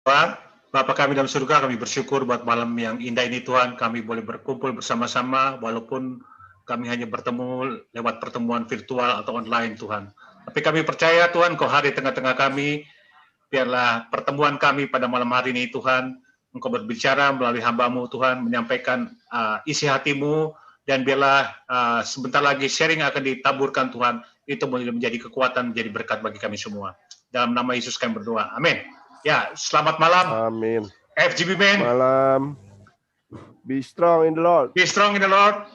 Tuhan, Bapa kami dalam surga, kami bersyukur buat malam yang indah ini Tuhan, kami boleh berkumpul bersama-sama walaupun kami hanya bertemu lewat pertemuan virtual atau online Tuhan. Tapi kami percaya Tuhan, Kau hadir di tengah-tengah kami, biarlah pertemuan kami pada malam hari ini Tuhan, Engkau berbicara melalui hamba-Mu Tuhan, menyampaikan isi hati-Mu, dan biarlah sebentar lagi sharing akan ditaburkan Tuhan, itu boleh menjadi kekuatan, menjadi berkat bagi kami semua. Dalam nama Yesus kami berdoa, amin. Ya, selamat malam. Amin. FGB Man. Malam. Be strong in the Lord. Be strong in the Lord.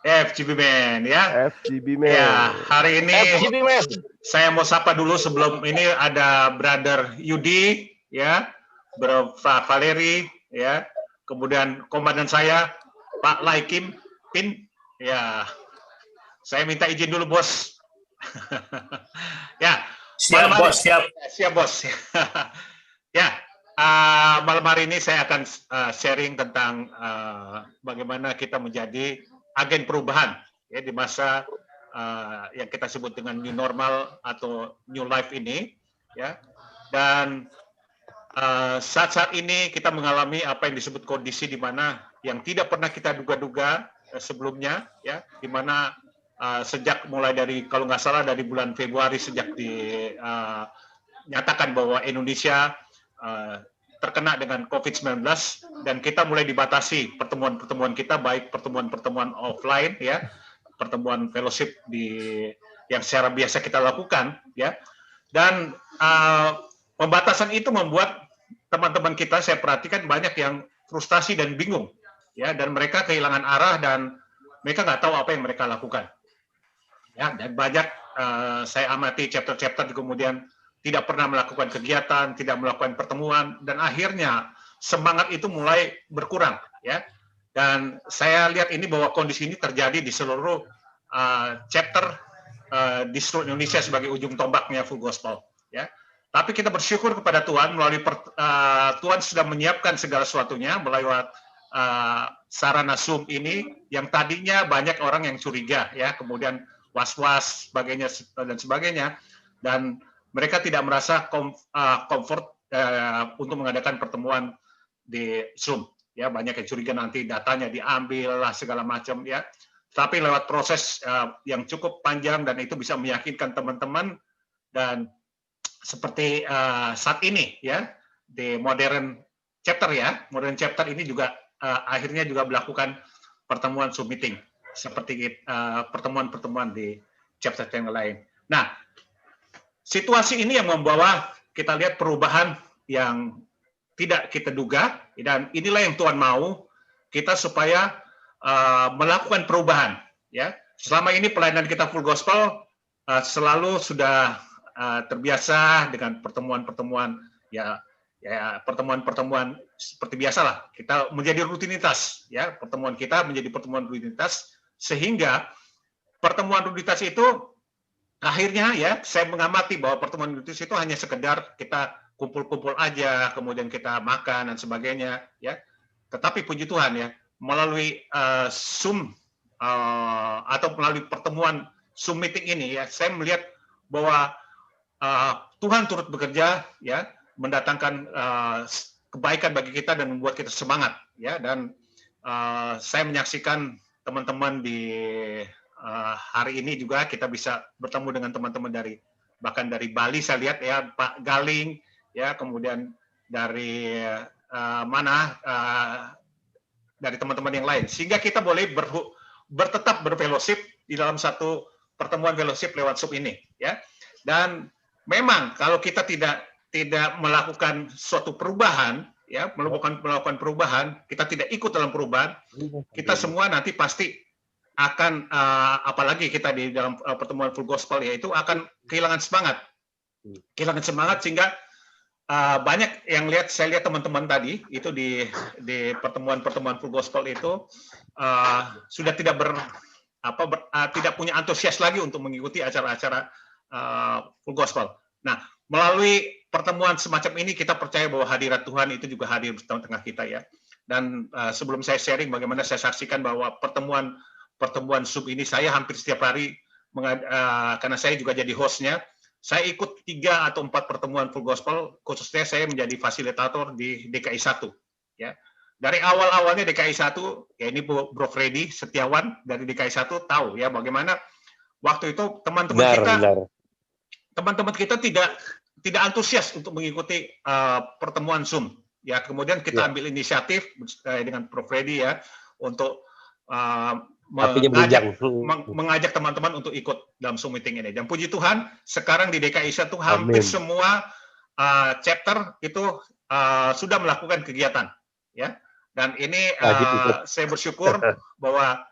FGB Man, ya. FGB Man. Ya, hari ini FGB Man. Saya mau sapa dulu sebelum ini ada Brother Yudi, ya, Bro Valeri, ya, kemudian komandan saya Pak Laikim Pin, ya. Saya minta izin dulu, Bos. Ya. Siap, Bos, siap. Siap, Bos. Ya, malam hari ini saya akan sharing tentang bagaimana kita menjadi agen perubahan ya di masa yang kita sebut dengan new normal atau new life ini, ya. Dan saat-saat ini kita mengalami apa yang disebut kondisi di mana yang tidak pernah kita duga-duga sebelumnya, ya, di mana sejak mulai dari kalau nggak salah dari bulan Februari sejak dinyatakan bahwa Indonesia terkena dengan COVID-19 dan kita mulai dibatasi pertemuan-pertemuan kita, baik pertemuan-pertemuan offline, ya, pertemuan fellowship yang secara biasa kita lakukan, ya, dan pembatasan itu membuat teman-teman kita, saya perhatikan banyak yang frustasi dan bingung, ya, dan mereka kehilangan arah dan mereka nggak tahu apa yang mereka lakukan, ya, dan banyak saya amati chapter-chapter kemudian tidak pernah melakukan kegiatan, tidak melakukan pertemuan, dan akhirnya semangat itu mulai berkurang, ya. Dan saya lihat ini bahwa kondisi ini terjadi di seluruh chapter di seluruh Indonesia sebagai ujung tombaknya Full Gospel, ya. Tapi kita bersyukur kepada Tuhan melalui Tuhan sudah menyiapkan segala sesuatunya melalui sarana Zoom ini yang tadinya banyak orang yang curiga, ya, kemudian was-was, dan sebagainya, dan mereka tidak merasa comfort untuk mengadakan pertemuan di Zoom. Ya, banyak yang curiga nanti datanya diambil lah segala macam, ya. Tapi lewat proses yang cukup panjang dan itu bisa meyakinkan teman-teman, dan seperti saat ini, ya, di modern chapter, ya, modern chapter ini juga akhirnya juga melakukan pertemuan Zoom meeting seperti pertemuan-pertemuan di chapter yang lain. Nah, situasi ini yang membawa kita lihat perubahan yang tidak kita duga, dan inilah yang Tuhan mau kita supaya melakukan perubahan, ya. Selama ini pelayanan kita Full Gospel selalu sudah terbiasa dengan pertemuan-pertemuan, ya, pertemuan-pertemuan seperti biasalah, kita menjadi rutinitas, ya, pertemuan kita menjadi pertemuan rutinitas, sehingga pertemuan rutinitas itu akhirnya, ya, saya mengamati bahwa pertemuan rutinitas itu hanya sekedar kita kumpul-kumpul aja, kemudian kita makan dan sebagainya, ya. Tetapi puji Tuhan, ya, melalui Zoom atau melalui pertemuan Zoom meeting ini, ya, saya melihat bahwa Tuhan turut bekerja, ya, mendatangkan kebaikan bagi kita dan membuat kita semangat, ya. Dan saya menyaksikan teman-teman di hari ini juga kita bisa bertemu dengan teman-teman bahkan dari Bali, saya lihat, ya, Pak Galing, ya, kemudian dari dari teman-teman yang lain, sehingga kita boleh tetap berfellowship di dalam satu pertemuan fellowship lewat Zoom ini, ya. Dan memang kalau kita tidak melakukan suatu perubahan, ya, melakukan perubahan, kita tidak ikut dalam perubahan, kita semua nanti pasti akan apalagi kita di dalam pertemuan Full Gospel, yaitu akan kehilangan semangat, sehingga banyak yang saya lihat teman-teman tadi itu di pertemuan Full Gospel itu sudah tidak tidak punya antusias lagi untuk mengikuti acara-acara Full Gospel. Nah, melalui pertemuan semacam ini kita percaya bahwa hadirat Tuhan itu juga hadir di tengah kita, ya. Dan sebelum saya sharing bagaimana saya saksikan bahwa pertemuan Zoom ini saya hampir setiap hari karena saya juga jadi hostnya, saya ikut 3 atau 4 pertemuan Full Gospel, khususnya saya menjadi fasilitator di DKI 1. Ya. Dari awal-awalnya DKI 1, ya ini Bro Freddy Setiawan dari DKI 1 tahu ya bagaimana waktu itu teman-teman kita tidak antusias untuk mengikuti pertemuan Zoom. Ya, kemudian kita ambil inisiatif dengan Bro Freddy ya untuk mengajak teman-teman untuk ikut dalam Zoom meeting ini. Dan puji Tuhan, sekarang di DKI 1 hampir semua chapter itu sudah melakukan kegiatan, ya. Dan ini saya bersyukur bahwa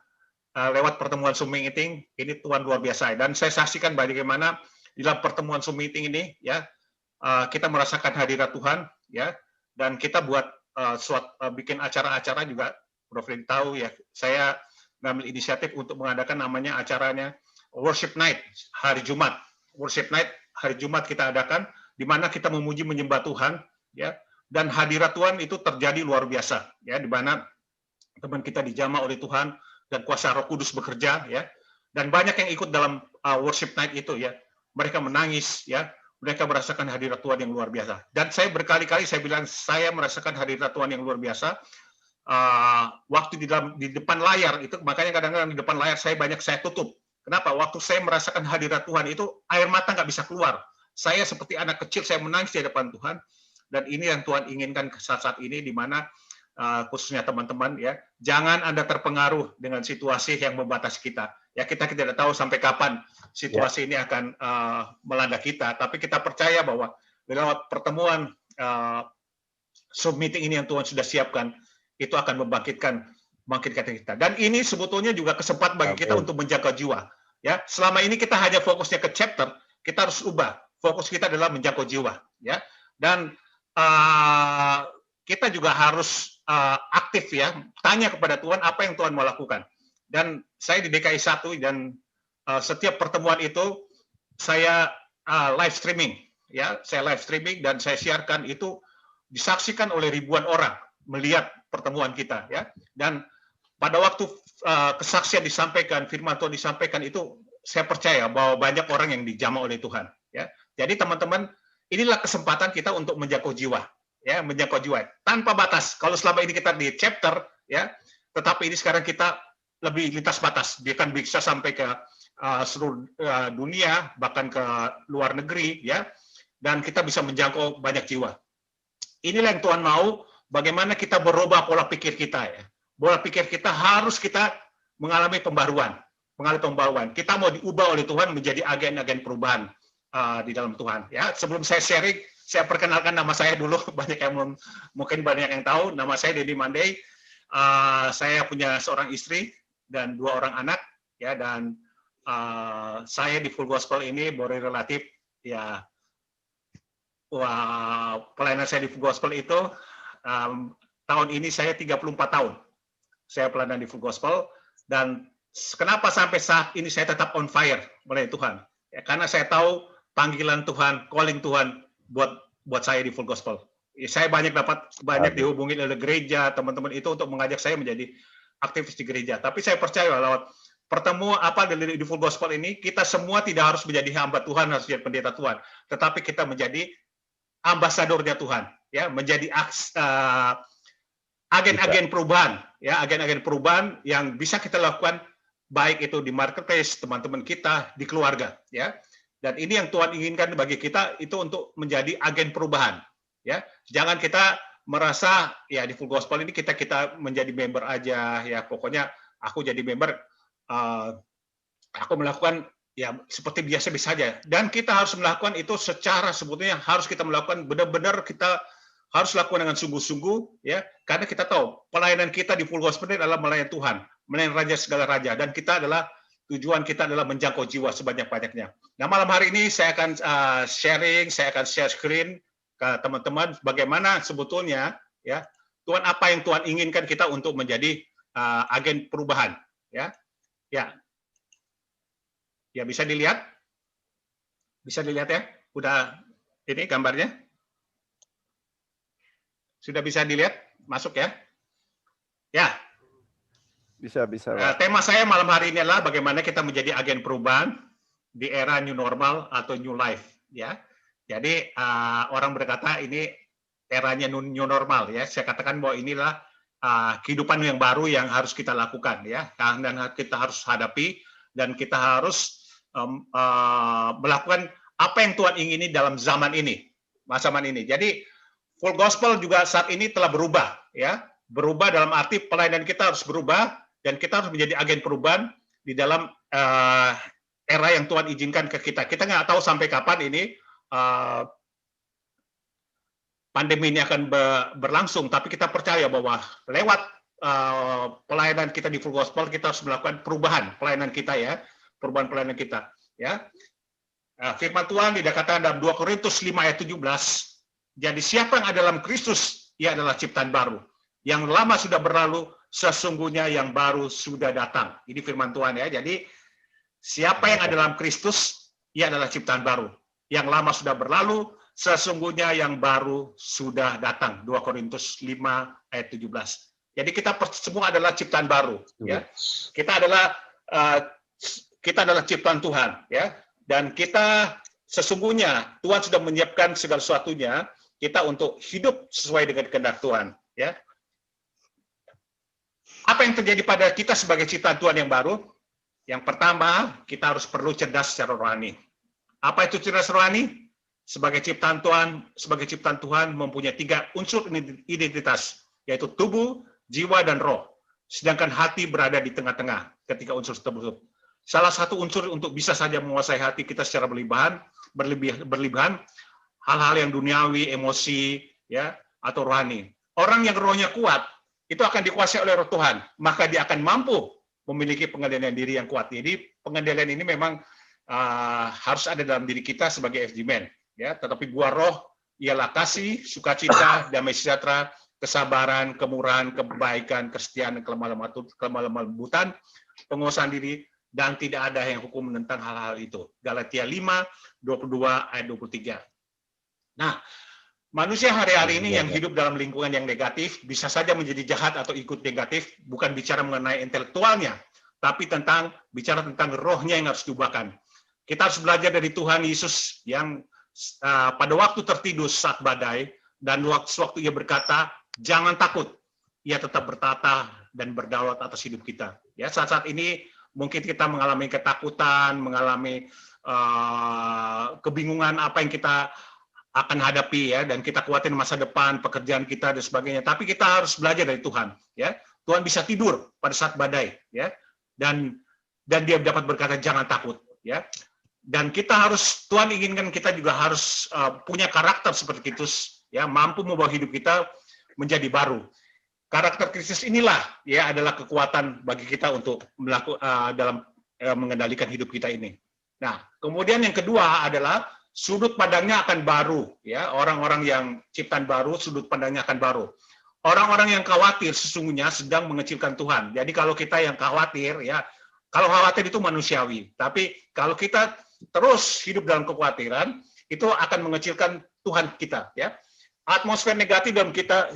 lewat pertemuan Zoom meeting ini Tuhan luar biasa. Dan saya saksikan bagaimana di dalam pertemuan Zoom meeting ini, ya, kita merasakan hadirat Tuhan, ya. Dan kita buat bikin acara-acara juga. Prof. tahu ya, saya mengambil inisiatif untuk mengadakan namanya acaranya Worship Night hari Jumat. Worship Night hari Jumat kita adakan, di mana kita memuji menyembah Tuhan, ya, dan hadirat Tuhan itu terjadi luar biasa, ya, di mana teman kita dijamah oleh Tuhan dan kuasa Roh Kudus bekerja, ya, dan banyak yang ikut dalam Worship Night itu, ya, mereka menangis, ya, mereka merasakan hadirat Tuhan yang luar biasa. Dan saya berkali-kali saya bilang saya merasakan hadirat Tuhan yang luar biasa. Waktu di depan layar itu, makanya kadang-kadang di depan layar saya tutup. Kenapa? Waktu saya merasakan hadirat Tuhan itu air mata nggak bisa keluar. Saya seperti anak kecil, saya menangis di depan Tuhan. Dan ini yang Tuhan inginkan saat-saat ini, di mana khususnya teman-teman, ya, jangan Anda terpengaruh dengan situasi yang membatasi kita. Ya, kita tidak tahu sampai kapan situasi ini akan melanda kita. Tapi kita percaya bahwa lewat pertemuan Zoom meeting ini yang Tuhan sudah siapkan, itu akan membangkitkan kita. Dan ini sebetulnya juga kesempatan bagi kita untuk menjaga jiwa. Ya, selama ini kita hanya fokusnya ke chapter, kita harus ubah. Fokus kita adalah menjangkau jiwa. Ya, dan kita juga harus aktif, ya, tanya kepada Tuhan apa yang Tuhan mau lakukan. Dan saya di DKI 1 dan setiap pertemuan itu saya live streaming, ya, saya live streaming dan saya siarkan, itu disaksikan oleh ribuan orang melihat pertemuan kita, ya. Dan pada waktu kesaksian disampaikan, firman Tuhan disampaikan, itu saya percaya bahwa banyak orang yang dijamah oleh Tuhan, ya. Jadi teman-teman, inilah kesempatan kita untuk menjangkau jiwa, ya, menjangkau jiwa tanpa batas. Kalau selama ini kita di chapter, ya, tetapi ini sekarang kita lebih lintas batas, dia kan bisa sampai ke seluruh dunia, bahkan ke luar negeri, ya, dan kita bisa menjangkau banyak jiwa. Inilah yang Tuhan mau. Bagaimana kita berubah pola pikir kita, ya. Pola pikir kita harus kita mengalami pembaruan. Kita mau diubah oleh Tuhan menjadi agen-agen perubahan di dalam Tuhan. Ya, sebelum saya sharing, saya perkenalkan nama saya dulu. Banyak yang mungkin banyak yang tahu. Nama saya Dedi Mandey. Saya punya seorang istri dan 2 orang anak. Ya, dan saya di Full Gospel ini baru relatif, ya. Pelayanan saya di Full Gospel itu tahun ini saya 34 tahun. Saya pelayanan di Full Gospel, dan kenapa sampai saat ini saya tetap on fire melayani Tuhan? Ya, karena saya tahu panggilan Tuhan, calling Tuhan buat saya di Full Gospel. Ya, saya banyak dihubungi oleh gereja, teman-teman itu untuk mengajak saya menjadi aktivis di gereja. Tapi saya percaya lewat pertemuan di Full Gospel ini, kita semua tidak harus menjadi hamba Tuhan, harus menjadi pendeta Tuhan, tetapi kita menjadi ambasadornya Tuhan, ya, menjadi agen-agen perubahan, ya, agen-agen perubahan yang bisa kita lakukan baik itu di marketplace, teman-teman kita, di keluarga, ya. Dan ini yang Tuhan inginkan bagi kita, itu untuk menjadi agen perubahan, ya. Jangan kita merasa, ya, di Full Gospel ini kita menjadi member aja, ya, pokoknya aku jadi member, aku melakukan, ya, seperti biasa-biasa saja. Dan kita harus melakukan itu secara, sebetulnya harus kita melakukan benar-benar, kita harus lakukan dengan sungguh-sungguh, ya, karena kita tahu pelayanan kita di Full Gospel ini adalah melayani Tuhan, melayani Raja segala raja, dan tujuan kita adalah menjangkau jiwa sebanyak-banyaknya. Nah, malam hari ini saya akan saya akan share screen ke teman-teman bagaimana sebetulnya, ya, Tuhan, apa yang Tuhan inginkan kita untuk menjadi agen perubahan, ya. Ya, bisa dilihat? Bisa dilihat, ya? Udah ini gambarnya? Sudah bisa dilihat? Masuk, ya? Ya. Bisa. Tema saya malam hari ini adalah bagaimana kita menjadi agen perubahan di era new normal atau new life. ya. Jadi orang berkata ini eranya new normal, ya. Saya katakan bahwa inilah kehidupan yang baru yang harus kita lakukan, ya, dan kita harus hadapi, dan kita harus melakukan apa yang Tuhan ingini dalam zaman ini, zaman ini. Jadi full gospel juga saat ini telah berubah, ya, berubah dalam arti pelayanan kita harus berubah, dan kita harus menjadi agen perubahan di dalam era yang Tuhan izinkan ke kita. Kita nggak tahu sampai kapan ini pandemi ini akan berlangsung, tapi kita percaya bahwa lewat pelayanan kita di full gospel kita harus melakukan perubahan pelayanan kita, ya, perubahan pelayanan kita, ya. Firman Tuhan dikatakan dalam 2 Korintus 5 ayat 17, jadi siapa yang ada dalam Kristus, ia adalah ciptaan baru. Yang lama sudah berlalu, sesungguhnya yang baru sudah datang. Ini firman Tuhan, ya. Jadi siapa yang ada dalam Kristus, ia adalah ciptaan baru. Yang lama sudah berlalu, sesungguhnya yang baru sudah datang. 2 Korintus 5 ayat 17. Jadi kita semua adalah ciptaan baru, ya. Kita adalah ciptaan Tuhan, ya. Dan kita sesungguhnya Tuhan sudah menyiapkan segala sesuatunya kita untuk hidup sesuai dengan kehendak Tuhan, ya. Apa yang terjadi pada kita sebagai ciptaan Tuhan yang baru? Yang pertama, kita harus perlu cerdas secara rohani. Apa itu cerdas rohani? Sebagai ciptaan Tuhan mempunyai 3 unsur identitas, yaitu tubuh, jiwa, dan roh. Sedangkan hati berada di tengah-tengah ketika unsur tersebut. Salah satu unsur untuk bisa saja menguasai hati kita secara berlebihan, hal-hal yang duniawi, emosi, ya, atau rohani. Orang yang rohnya kuat itu akan dikuasai oleh roh Tuhan, maka dia akan mampu memiliki pengendalian diri yang kuat. Jadi pengendalian ini memang harus ada dalam diri kita sebagai FG-Man, ya. Tetapi buah roh ialah kasih, sukacita, damai sejahtera, kesabaran, kemurahan, kebaikan, kesetiaan, kelemah lembutan, penguasaan diri, dan tidak ada yang hukum tentang hal-hal itu. Galatia 5, 22 ayat 23. Nah, manusia hari-hari ini yang hidup dalam lingkungan yang negatif bisa saja menjadi jahat atau ikut negatif, bukan bicara mengenai intelektualnya, tapi bicara tentang rohnya yang harus diubahkan. Kita harus belajar dari Tuhan Yesus yang pada waktu tertidur saat badai, dan waktu ia berkata, jangan takut, ia tetap bertata dan berdaulat atas hidup kita. Ya, saat-saat ini mungkin kita mengalami ketakutan, mengalami kebingungan apa yang kita akan hadapi, ya, dan kita khawatir masa depan, pekerjaan kita dan sebagainya. Tapi kita harus belajar dari Tuhan, ya. Tuhan bisa tidur pada saat badai, ya, dan dia dapat berkata jangan takut, ya. Dan Tuhan inginkan kita juga harus punya karakter seperti Kristus, ya, mampu membawa hidup kita menjadi baru. Karakter Kristus inilah, ya, adalah kekuatan bagi kita untuk dalam mengendalikan hidup kita ini. Nah, kemudian yang kedua adalah sudut pandangnya akan baru, ya. Orang-orang yang ciptaan baru, sudut pandangnya akan baru. Orang-orang yang khawatir sesungguhnya sedang mengecilkan Tuhan. Jadi kalau kita yang khawatir, ya, kalau khawatir itu manusiawi. Tapi kalau kita terus hidup dalam kekhawatiran, itu akan mengecilkan Tuhan kita, ya. Atmosfer negatif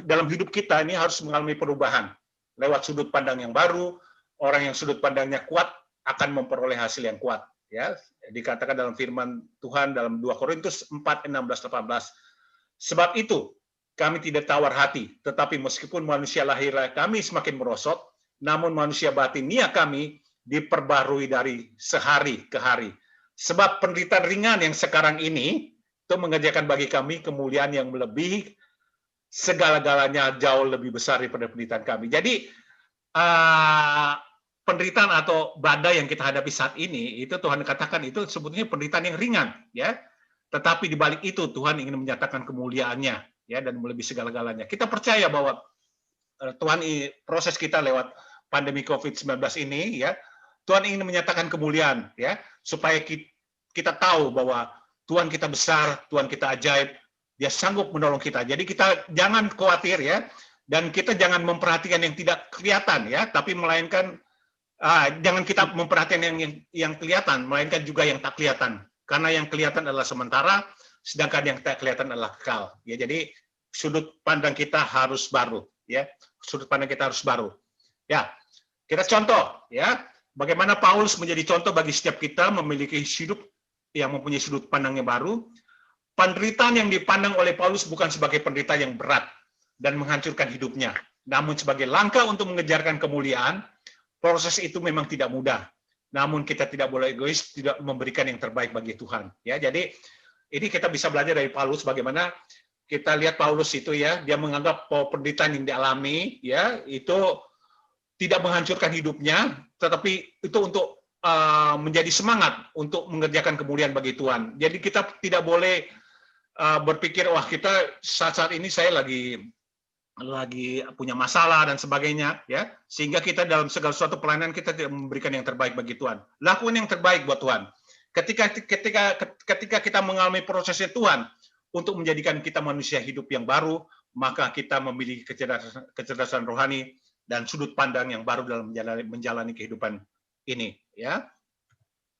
dalam hidup kita ini harus mengalami perubahan lewat sudut pandang yang baru. Orang yang sudut pandangnya kuat akan memperoleh hasil yang kuat, ya. Dikatakan dalam firman Tuhan dalam 2 Korintus 4, 16-18. Sebab itu kami tidak tawar hati, tetapi meskipun manusia lahir kami semakin merosot, namun manusia batinia kami diperbarui dari sehari ke hari. Sebab penderitaan ringan yang sekarang ini itu mengerjakan bagi kami kemuliaan yang melebihi segala-galanya, jauh lebih besar daripada penderitaan kami. Jadi penderitaan atau badai yang kita hadapi saat ini, itu Tuhan katakan itu sebetulnya penderitaan yang ringan, ya. Tetapi di balik itu Tuhan ingin menyatakan kemuliaannya, ya, dan melebihi segala-galanya. Kita percaya bahwa Tuhan proses kita lewat pandemi COVID-19 ini, ya, Tuhan ingin menyatakan kemuliaan, ya, supaya kita tahu bahwa Tuhan kita besar, Tuhan kita ajaib, Dia sanggup menolong kita. Jadi kita jangan khawatir, ya, dan kita jangan memperhatikan yang tidak kelihatan, ya, tapi melainkan jangan kita memperhatikan yang kelihatan, melainkan juga yang tak kelihatan. Karena yang kelihatan adalah sementara, sedangkan yang tak kelihatan adalah kekal. Ya, jadi sudut pandang kita harus baru, ya, sudut pandang kita harus baru. Ya, kita contoh, ya, bagaimana Paulus menjadi contoh bagi setiap kita memiliki hidup yang mempunyai sudut pandangnya baru. penderitaan yang dipandang oleh Paulus bukan sebagai penderitaan yang berat dan menghancurkan hidupnya, namun sebagai langkah untuk mengejarkan kemuliaan. Proses itu memang tidak mudah, namun kita tidak boleh egois, tidak memberikan yang terbaik bagi Tuhan. Ya, jadi ini kita bisa belajar dari Paulus bagaimana kita lihat Paulus itu ya, dia menganggap bahwa penderitaan yang dialami ya itu tidak menghancurkan hidupnya, tetapi itu untuk menjadi semangat untuk mengerjakan kemuliaan bagi Tuhan. Jadi kita tidak boleh berpikir wah kita saat ini saya lagi punya masalah dan sebagainya ya, sehingga kita dalam segala suatu pelayanan kita tidak memberikan yang terbaik bagi Tuhan. Lakukan yang terbaik buat Tuhan. Ketika kita mengalami prosesnya Tuhan untuk menjadikan kita manusia hidup yang baru, maka kita memiliki kecerdasan rohani dan sudut pandang yang baru dalam menjalani kehidupan ini ya.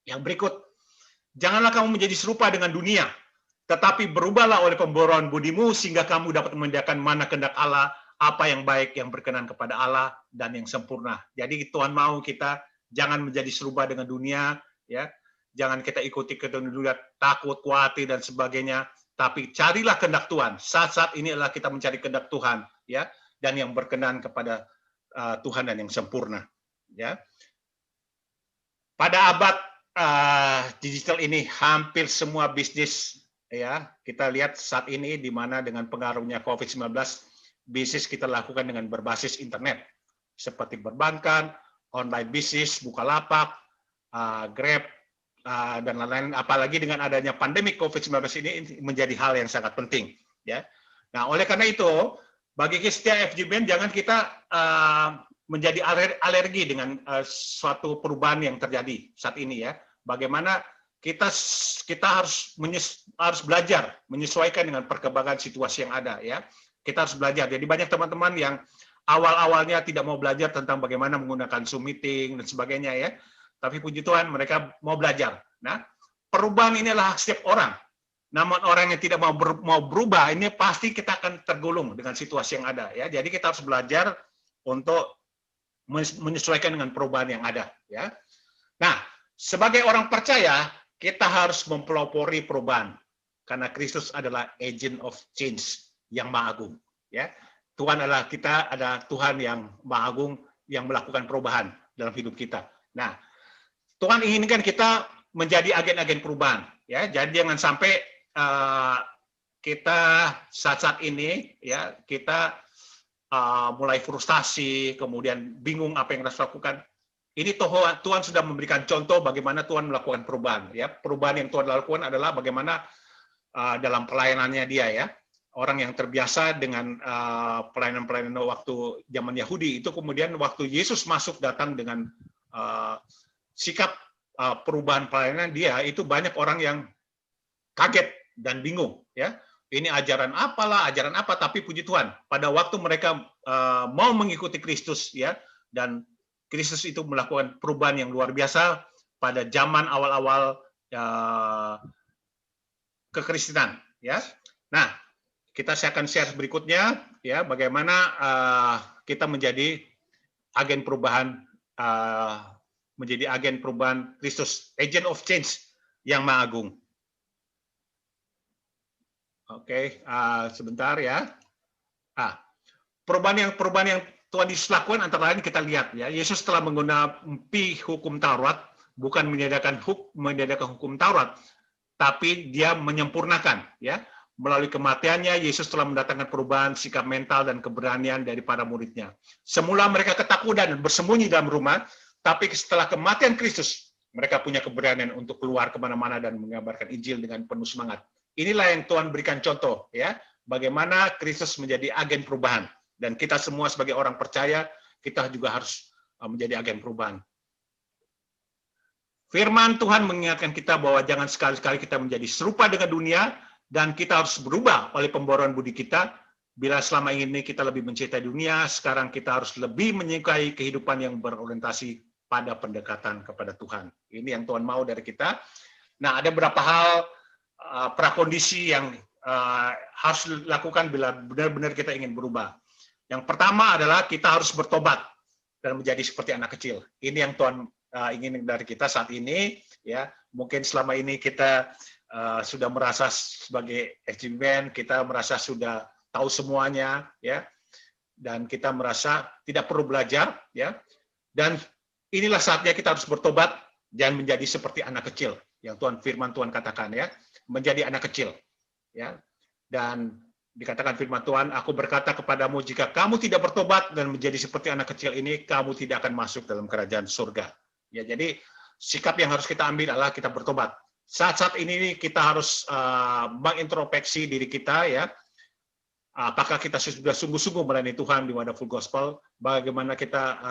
Yang berikut, janganlah kamu menjadi serupa dengan dunia, tetapi berubahlah oleh pembaharuan budimu sehingga kamu dapat membedakan mana kehendak Allah, apa yang baik, yang berkenan kepada Allah, dan yang sempurna. Jadi Tuhan mau kita jangan menjadi serupa dengan dunia, ya. Jangan kita ikuti kehendak dunia, takut, khawatir dan sebagainya. Tapi carilah kehendak Tuhan. Saat-saat ini adalah kita mencari kehendak Tuhan, ya, dan yang berkenan kepada Tuhan dan yang sempurna, ya. Pada abad digital ini hampir semua bisnis ya, kita lihat saat ini di mana dengan pengaruhnya COVID-19, bisnis kita lakukan dengan berbasis internet, seperti perbankan, online bisnis, Bukalapak, Grab, dan lain-lain. Apalagi dengan adanya pandemi COVID-19 ini menjadi hal yang sangat penting. Ya. Nah, oleh karena itu, bagi setiap FGBN jangan kita menjadi alergi dengan suatu perubahan yang terjadi saat ini ya. Bagaimana kita harus belajar menyesuaikan dengan perkembangan situasi yang ada ya. Kita harus belajar. Jadi banyak teman-teman yang awal-awalnya tidak mau belajar tentang bagaimana menggunakan Zoom meeting dan sebagainya ya. Tapi puji Tuhan mereka mau belajar. Nah, perubahan ini adalah hak setiap orang. Namun orang yang tidak mau berubah ini pasti kita akan tergulung dengan situasi yang ada ya. Jadi kita harus belajar untuk menyesuaikan dengan perubahan yang ada ya. Nah, sebagai orang percaya kita harus mempelopori perubahan karena Kristus adalah agent of change yang maha agung ya. Tuhan adalah Tuhan yang maha agung yang melakukan perubahan dalam hidup kita. Nah, Tuhan inginkan kita menjadi agen-agen perubahan ya. Jadi jangan sampai kita saat ini ya kita mulai frustasi, kemudian bingung apa yang harus lakukan. Ini Tuhan sudah memberikan contoh bagaimana Tuhan melakukan perubahan. Ya, perubahan yang Tuhan lakukan adalah bagaimana dalam pelayanannya dia ya. Orang yang terbiasa dengan pelayanan-pelayanan waktu zaman Yahudi itu kemudian waktu Yesus masuk datang dengan sikap perubahan pelayanan dia itu banyak orang yang kaget dan bingung ya. Ini ajaran apalah, ajaran apa? Tapi puji Tuhan pada waktu mereka mau mengikuti Kristus ya dan Kristus itu melakukan perubahan yang luar biasa pada zaman awal-awal kekristenan ya. Nah, kita akan share berikutnya ya bagaimana kita menjadi agen perubahan Kristus, agent of change yang maha agung. Oke, sebentar ya. Perubahan yang Tuhan Yesus lakukan antara lain kita lihat ya. Yesus telah menggenapi hukum Taurat, bukan menyediakan hukum Taurat, tapi dia menyempurnakan ya. Melalui kematiannya Yesus telah mendatangkan perubahan sikap mental dan keberanian dari para muridnya. Semula mereka ketakutan dan bersembunyi dalam rumah, tapi setelah kematian Kristus, mereka punya keberanian untuk keluar kemana-mana dan mengabarkan Injil dengan penuh semangat. Inilah yang Tuhan berikan contoh ya, bagaimana Kristus menjadi agen perubahan. Dan kita semua sebagai orang percaya, kita juga harus menjadi agen perubahan. Firman Tuhan mengingatkan kita bahwa jangan sekali-kali kita menjadi serupa dengan dunia, dan kita harus berubah oleh pembaharuan budi kita. Bila selama ini kita lebih mencintai dunia, sekarang kita harus lebih menyukai kehidupan yang berorientasi pada pendekatan kepada Tuhan. Ini yang Tuhan mau dari kita. Nah, ada beberapa hal prakondisi yang harus dilakukan bila benar-benar kita ingin berubah. Yang pertama adalah kita harus bertobat dan menjadi seperti anak kecil. Ini yang Tuhan ingin dari kita saat ini. Ya, mungkin selama ini kita sudah merasa sebagai achievement, kita merasa sudah tahu semuanya, ya, dan kita merasa tidak perlu belajar, ya, dan inilah saatnya kita harus bertobat dan menjadi seperti anak kecil yang firman Tuhan katakan, ya, menjadi anak kecil, ya, dan dikatakan firman Tuhan, aku berkata kepadamu, jika kamu tidak bertobat dan menjadi seperti anak kecil ini, kamu tidak akan masuk dalam kerajaan surga. Ya, jadi sikap yang harus kita ambil adalah kita bertobat. Saat-saat ini kita harus mengintrospeksi diri kita, ya. Apakah kita sudah sungguh-sungguh melayani Tuhan di Wonderful Gospel? Bagaimana kita,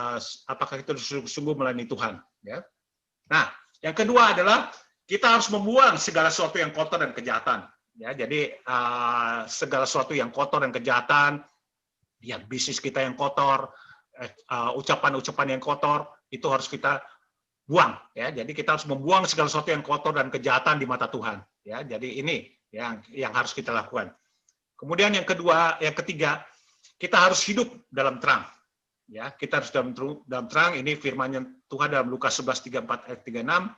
apakah kita sungguh-sungguh melayani Tuhan? Ya. Nah, yang kedua adalah kita harus membuang segala sesuatu yang kotor dan kejahatan. Ya, jadi segala sesuatu yang kotor dan kejahatan, ya bisnis kita yang kotor, ucapan-ucapan yang kotor, itu harus kita buang, ya. Jadi kita harus membuang segala sesuatu yang kotor dan kejahatan di mata Tuhan, ya. Jadi ini yang harus kita lakukan. Kemudian yang ketiga, kita harus hidup dalam terang, ya. Kita harus dalam terang. Ini firman Tuhan dalam Lukas 11:34 ayat 36.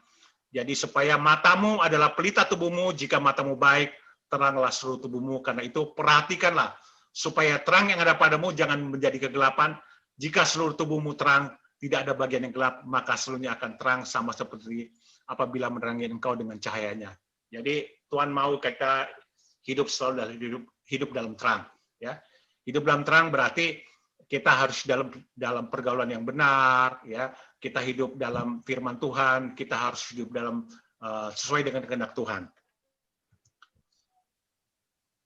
Jadi supaya matamu adalah pelita tubuhmu, jika matamu baik, teranglah seluruh tubuhmu. Karena itu perhatikanlah supaya terang yang ada padamu jangan menjadi kegelapan. Jika seluruh tubuhmu terang, tidak ada bagian yang gelap, maka seluruhnya akan terang sama seperti apabila menerangi engkau dengan cahayanya. Jadi Tuhan mau kita hidup selalu hidup dalam terang, ya. Hidup dalam terang berarti kita harus dalam pergaulan yang benar, ya. Kita hidup dalam firman Tuhan, kita harus hidup dalam sesuai dengan kehendak Tuhan.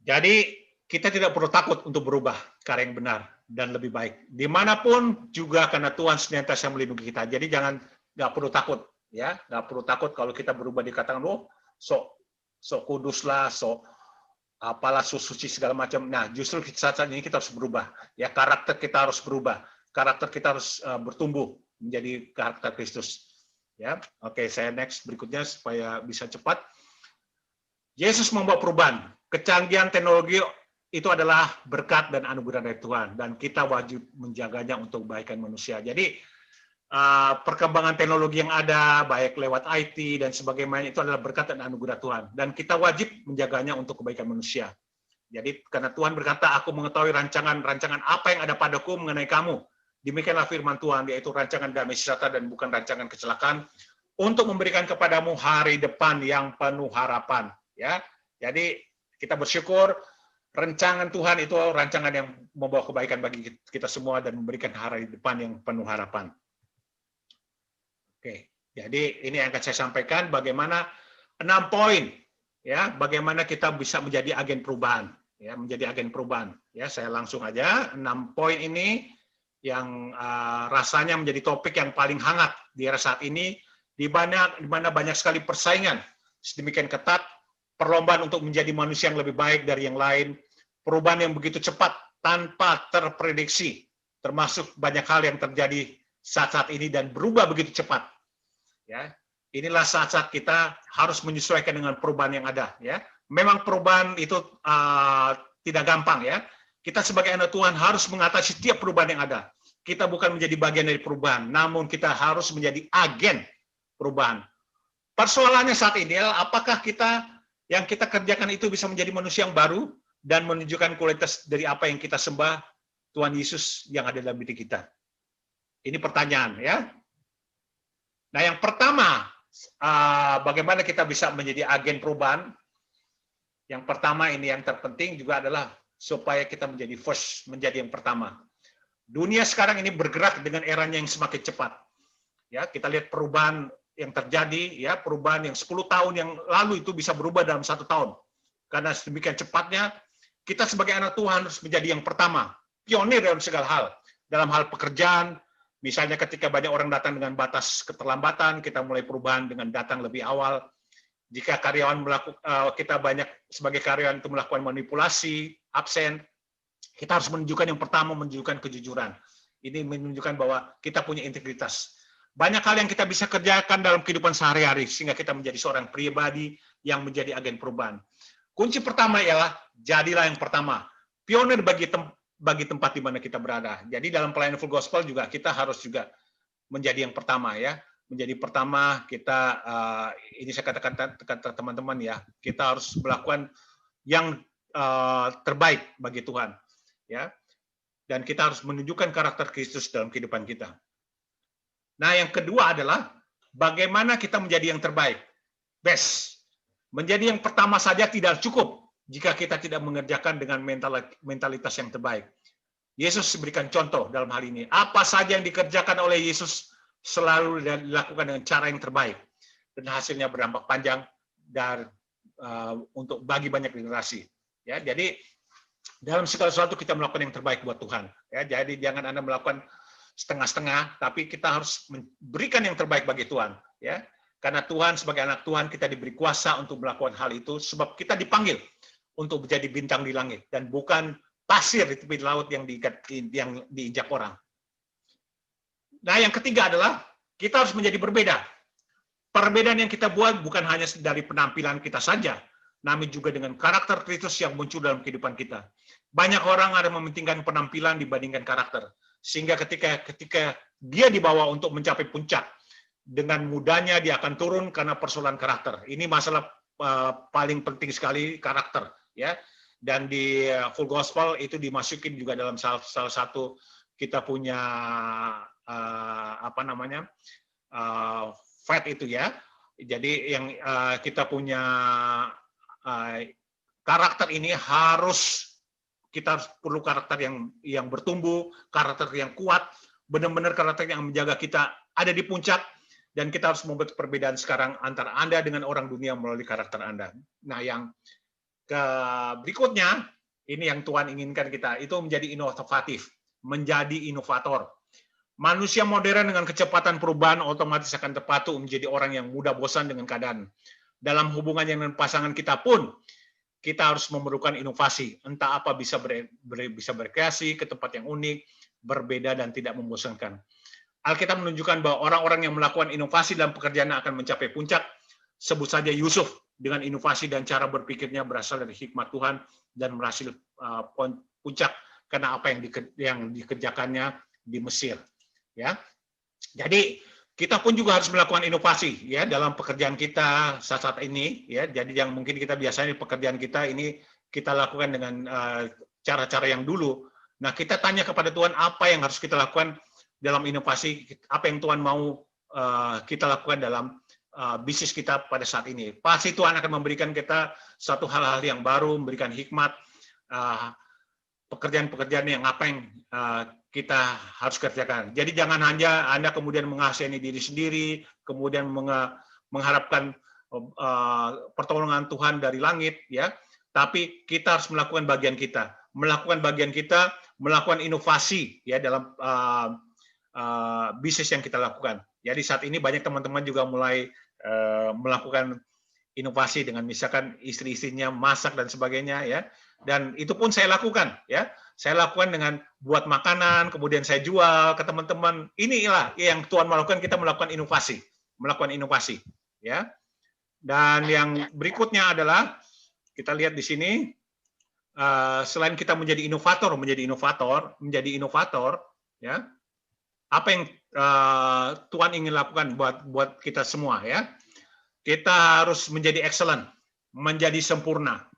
Jadi kita tidak perlu takut untuk berubah ke arah yang benar dan lebih baik. Dimanapun juga karena Tuhan senantiasa melindungi kita. Jadi nggak perlu takut, ya, nggak perlu takut kalau kita berubah dikatakan, oh, sok kudus lah, sok apalah, suci segala macam. Nah, justru saat ini kita harus berubah, ya, karakter kita harus berubah, karakter kita harus bertumbuh menjadi karakter Kristus, ya. Oke, saya next berikutnya supaya bisa cepat. Yesus membawa perubahan, kecanggihan teknologi itu adalah berkat dan anugerah dari Tuhan, dan kita wajib menjaganya untuk kebaikan manusia. Jadi perkembangan teknologi yang ada, baik lewat IT dan sebagainya, itu adalah berkat dan anugerah Tuhan, dan kita wajib menjaganya untuk kebaikan manusia. Jadi karena Tuhan berkata, aku mengetahui rancangan apa yang ada padaku mengenai kamu. Demikianlah firman Tuhan, yaitu rancangan damai sejahtera dan bukan rancangan kecelakaan, untuk memberikan kepadamu hari depan yang penuh harapan. Ya, jadi kita bersyukur. Rancangan Tuhan itu rancangan yang membawa kebaikan bagi kita semua dan memberikan hari depan yang penuh harapan. Oke, jadi ini yang akan saya sampaikan bagaimana 6 poin, ya, bagaimana kita bisa menjadi agen perubahan, ya, menjadi agen perubahan. Ya, saya langsung aja 6 poin ini yang rasanya menjadi topik yang paling hangat di era saat ini, di mana banyak sekali persaingan sedemikian ketat. Perlombaan untuk menjadi manusia yang lebih baik dari yang lain, perubahan yang begitu cepat tanpa terprediksi, termasuk banyak hal yang terjadi saat-saat ini dan berubah begitu cepat. Ya, inilah saat-saat kita harus menyesuaikan dengan perubahan yang ada. Ya, memang perubahan itu tidak gampang, ya. Kita sebagai anak Tuhan harus mengatasi setiap perubahan yang ada. Kita bukan menjadi bagian dari perubahan, namun kita harus menjadi agen perubahan. Persoalannya saat ini adalah apakah yang kita kerjakan itu bisa menjadi manusia yang baru dan menunjukkan kualitas dari apa yang kita sembah, Tuhan Yesus yang ada dalam diri kita. Ini pertanyaan, ya. Nah, yang pertama, bagaimana kita bisa menjadi agen perubahan? Yang pertama ini yang terpenting juga adalah supaya kita menjadi first, menjadi yang pertama. Dunia sekarang ini bergerak dengan eranya yang semakin cepat. Ya, kita lihat perubahan yang terjadi, ya, perubahan yang 10 tahun yang lalu itu bisa berubah dalam 1 tahun. Karena sedemikian cepatnya, kita sebagai anak Tuhan harus menjadi yang pertama, pionir dalam segala hal. Dalam hal pekerjaan, misalnya ketika banyak orang datang dengan batas keterlambatan, kita mulai perubahan dengan datang lebih awal. Jika karyawan kita banyak sebagai karyawan itu melakukan manipulasi, absen, kita harus menunjukkan yang pertama, menunjukkan kejujuran. Ini menunjukkan bahwa kita punya integritas. Banyak hal yang kita bisa kerjakan dalam kehidupan sehari-hari sehingga kita menjadi seorang pribadi yang menjadi agen perubahan. Kunci pertama ialah jadilah yang pertama, pionir bagi tempat di mana kita berada. Jadi dalam pelayanan full gospel juga kita harus juga menjadi yang pertama, ya. menjadi pertama kita ini saya katakan teman-teman ya, kita harus melakukan yang terbaik bagi Tuhan, ya. Dan kita harus menunjukkan karakter Kristus dalam kehidupan kita. Nah, yang kedua adalah bagaimana kita menjadi yang terbaik, best. Menjadi yang pertama saja tidak cukup jika kita tidak mengerjakan dengan mentalitas yang terbaik. Yesus berikan contoh dalam hal ini. Apa saja yang dikerjakan oleh Yesus selalu dilakukan dengan cara yang terbaik, dan hasilnya berdampak panjang dan untuk bagi banyak generasi. Ya, jadi dalam segala sesuatu kita melakukan yang terbaik buat Tuhan. Ya, jadi jangan Anda melakukan setengah-setengah, tapi kita harus memberikan yang terbaik bagi Tuhan. Ya, karena Tuhan sebagai anak Tuhan kita diberi kuasa untuk melakukan hal itu, sebab kita dipanggil untuk menjadi bintang di langit dan bukan pasir di tepi laut yang diinjak orang. Nah, yang ketiga adalah kita harus menjadi berbeda. Perbedaan yang kita buat bukan hanya dari penampilan kita saja, namun juga dengan karakter Kristus yang muncul dalam kehidupan kita. Banyak orang ada mementingkan penampilan dibandingkan karakter, sehingga ketika dia dibawa untuk mencapai puncak, dengan mudahnya dia akan turun karena persoalan karakter. Ini masalah paling penting sekali, karakter, ya. Dan di Full Gospel itu dimasukin juga dalam salah satu kita punya fight itu ya. Jadi yang kita punya karakter ini kita perlu karakter yang bertumbuh, karakter yang kuat, benar-benar karakter yang menjaga kita ada di puncak, dan kita harus membuat perbedaan sekarang antara Anda dengan orang dunia melalui karakter Anda. Nah, yang berikutnya ini yang Tuhan inginkan kita itu menjadi inovatif, menjadi inovator. Manusia modern dengan kecepatan perubahan otomatis akan terpaku menjadi orang yang mudah bosan dengan keadaan. Dalam hubungan dengan pasangan kita pun, kita harus memerlukan inovasi. Entah apa bisa berkreasi ke tempat yang unik, berbeda, dan tidak membosankan. Alkitab menunjukkan bahwa orang-orang yang melakukan inovasi dalam pekerjaan akan mencapai puncak. Sebut saja Yusuf, dengan inovasi dan cara berpikirnya berasal dari hikmat Tuhan dan berhasil puncak karena apa yang dikerjakannya di Mesir. Ya, jadi kita pun juga harus melakukan inovasi ya dalam pekerjaan kita saat ini ya. Jadi yang mungkin kita biasanya pekerjaan kita ini kita lakukan dengan cara-cara yang dulu. Nah, kita tanya kepada Tuhan apa yang harus kita lakukan dalam inovasi, apa yang Tuhan mau kita lakukan dalam bisnis kita pada saat ini. Pasti Tuhan akan memberikan kita satu hal-hal yang baru, memberikan hikmat, pekerjaan-pekerjaan yang apa yang kita harus kerjakan. Jadi jangan hanya Anda kemudian mengasihani diri sendiri, kemudian mengharapkan pertolongan Tuhan dari langit, ya. Tapi kita harus melakukan bagian kita, melakukan inovasi ya dalam bisnis yang kita lakukan. Jadi saat ini banyak teman-teman juga mulai melakukan inovasi dengan misalkan istri-istrinya masak dan sebagainya ya. Dan itu pun saya lakukan ya. Saya lakukan dengan buat makanan, kemudian saya jual ke teman-teman. Inilah yang Tuhan melakukan, kita melakukan inovasi ya. Dan yang berikutnya adalah kita lihat di sini selain kita menjadi inovator ya. Apa yang Tuhan ingin lakukan buat kita semua ya. Kita harus menjadi excellent, menjadi sempurna.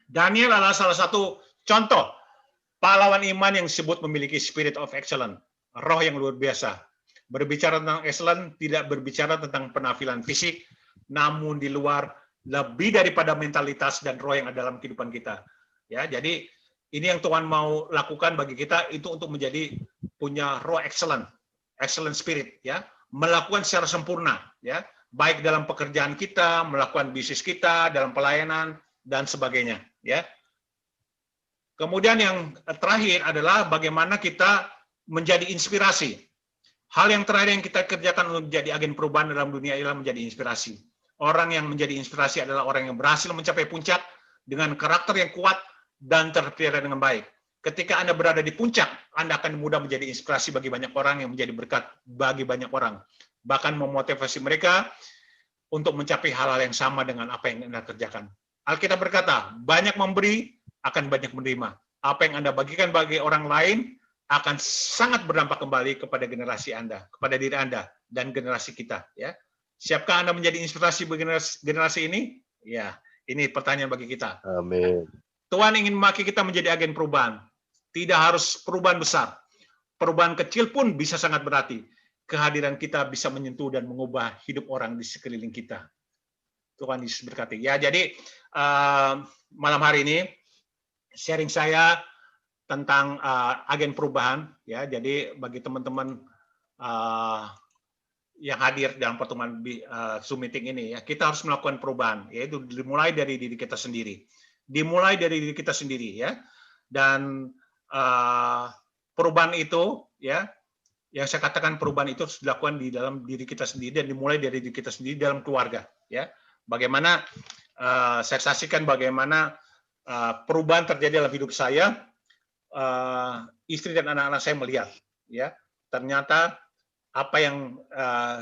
Daniel adalah salah satu contoh pahlawan iman yang disebut memiliki spirit of excellence, roh yang luar biasa. Berbicara tentang excellence tidak berbicara tentang penampilan fisik, namun di luar lebih daripada mentalitas dan roh yang ada dalam kehidupan kita. Ya, jadi ini yang Tuhan mau lakukan bagi kita itu untuk menjadi punya roh excellent spirit ya, melakukan secara sempurna ya, baik dalam pekerjaan kita, melakukan bisnis kita, dalam pelayanan dan sebagainya ya. Kemudian yang terakhir adalah bagaimana kita menjadi inspirasi. Hal yang terakhir yang kita kerjakan untuk menjadi agen perubahan dalam dunia adalah menjadi inspirasi. Orang yang menjadi inspirasi adalah orang yang berhasil mencapai puncak dengan karakter yang kuat dan terpelihara dengan baik. Ketika Anda berada di puncak, Anda akan mudah menjadi inspirasi bagi banyak orang, yang menjadi berkat bagi banyak orang. Bahkan memotivasi mereka untuk mencapai hal-hal yang sama dengan apa yang Anda kerjakan. Alkitab berkata, banyak memberi akan banyak menerima. Apa yang Anda bagikan bagi orang lain akan sangat berdampak kembali kepada generasi Anda, kepada diri Anda. dan generasi kita. Ya, siapkah Anda menjadi inspirasi bagi generasi ini? Ya, ini pertanyaan bagi kita. Amin. Tuhan ingin memakai kita menjadi agen perubahan. Tidak harus perubahan besar. Perubahan kecil pun bisa sangat berarti. Kehadiran kita bisa menyentuh dan mengubah hidup orang di sekeliling kita. Tuhan Yesus berkati. Ya, jadi malam hari ini sharing saya tentang agen perubahan. Ya, jadi bagi teman-teman yang hadir dalam pertemuan Zoom meeting ini, ya, kita harus melakukan perubahan. Yaitu dimulai dari diri kita sendiri. Dimulai dari diri kita sendiri, ya. Dan perubahan itu, ya, yang saya katakan perubahan itu harus dilakukan di dalam diri kita sendiri dan dimulai dari diri kita sendiri dalam keluarga. Ya, bagaimana saya saksikan bagaimana perubahan terjadi dalam hidup saya, istri dan anak-anak saya melihat, ya, ternyata apa yang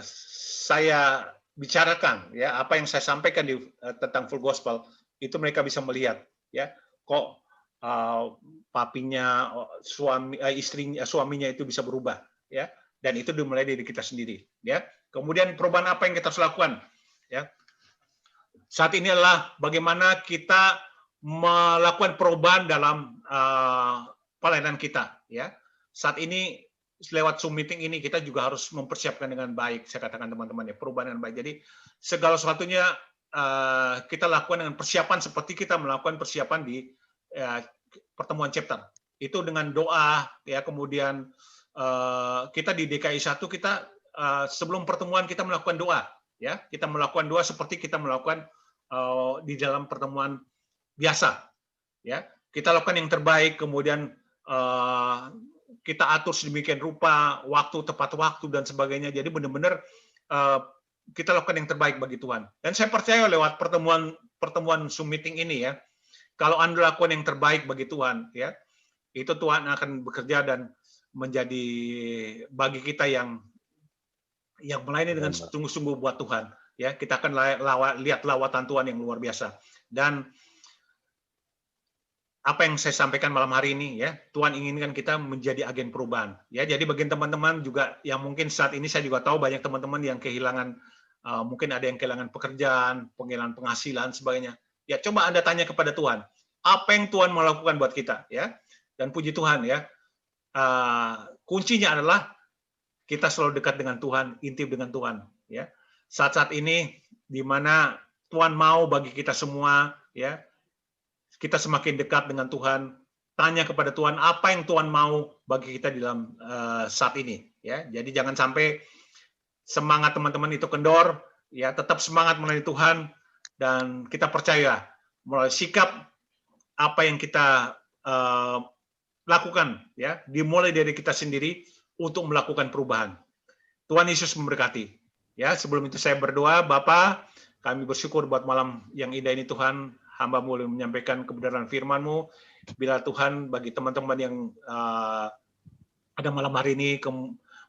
saya bicarakan, ya, apa yang saya sampaikan tentang full gospel itu mereka bisa melihat, ya, kok papinya, suaminya itu bisa berubah, ya, dan itu dimulai dari kita sendiri, ya. Kemudian perubahan apa yang kita harus lakukan, ya? Saat ini adalah bagaimana kita melakukan perubahan dalam pelayanan kita, ya. Saat ini lewat Zoom meeting ini kita juga harus mempersiapkan dengan baik, saya katakan teman-teman, ya, perubahan dengan baik. Jadi segala sesuatunya kita lakukan dengan persiapan seperti kita melakukan persiapan di pertemuan chapter. Itu dengan doa, ya, kemudian kita di DKI 1 kita sebelum pertemuan kita melakukan doa, ya. Kita melakukan doa seperti kita melakukan di dalam pertemuan biasa, ya. Kita lakukan yang terbaik, kemudian kita atur sedemikian rupa, waktu tepat waktu dan sebagainya. Jadi benar-benar kita lakukan yang terbaik bagi Tuhan. Dan saya percaya lewat pertemuan Zoom meeting ini, ya, kalau Anda lakukan yang terbaik bagi Tuhan, ya, itu Tuhan akan bekerja dan menjadi bagi kita yang melayani dengan sungguh-sungguh buat Tuhan, ya. Kita akan lihat lawatan Tuhan yang luar biasa. Dan apa yang saya sampaikan malam hari ini, ya, Tuhan inginkan kita menjadi agen perubahan, ya. Jadi bagi teman-teman juga yang mungkin saat ini saya juga tahu banyak teman-teman yang kehilangan, mungkin ada yang kehilangan pekerjaan, kehilangan penghasilan, sebagainya. Ya, coba Anda tanya kepada Tuhan, apa yang Tuhan mau lakukan buat kita, ya. Dan puji Tuhan, ya, kuncinya adalah kita selalu dekat dengan Tuhan, intim dengan Tuhan, ya. Saat-saat ini di mana Tuhan mau bagi kita semua, ya, kita semakin dekat dengan Tuhan, tanya kepada Tuhan apa yang Tuhan mau bagi kita di dalam saat ini, ya. Jadi jangan sampai semangat teman-teman itu kendor, ya, tetap semangat melayani Tuhan dan kita percaya melalui sikap apa yang kita lakukan, ya, dimulai dari kita sendiri untuk melakukan perubahan. Tuhan Yesus memberkati. Ya, sebelum itu saya berdoa. Bapa, kami bersyukur buat malam yang indah ini Tuhan. Hamba-Mu boleh menyampaikan kebenaran firman-Mu. Bila Tuhan bagi teman-teman yang ada malam hari ini,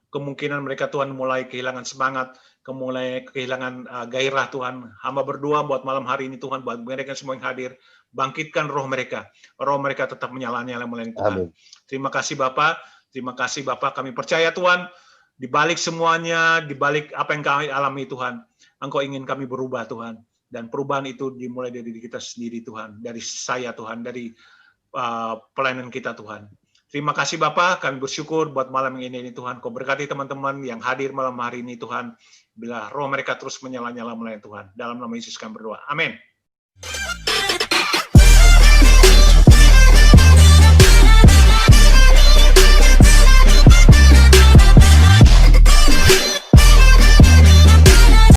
kemungkinan mereka Tuhan mulai kehilangan semangat, mulai kehilangan gairah Tuhan. Hamba berdoa buat malam hari ini Tuhan, buat mereka semua yang hadir, bangkitkan roh mereka. Roh mereka tetap menyala-nyala melayani Tuhan. Amin. Terima kasih Bapak. Terima kasih Bapak. Kami percaya Tuhan, di balik semuanya, di balik apa yang kami alami Tuhan, Engkau ingin kami berubah Tuhan. Dan perubahan itu dimulai dari diri kita sendiri Tuhan, dari saya Tuhan, dari pelayanan kita Tuhan. Terima kasih Bapak, kami bersyukur buat malam ini Tuhan. Kau berkati teman-teman yang hadir malam hari ini Tuhan. Bila roh mereka terus menyala-nyala melayani Tuhan. Dalam nama Yesus kami berdoa. Amin.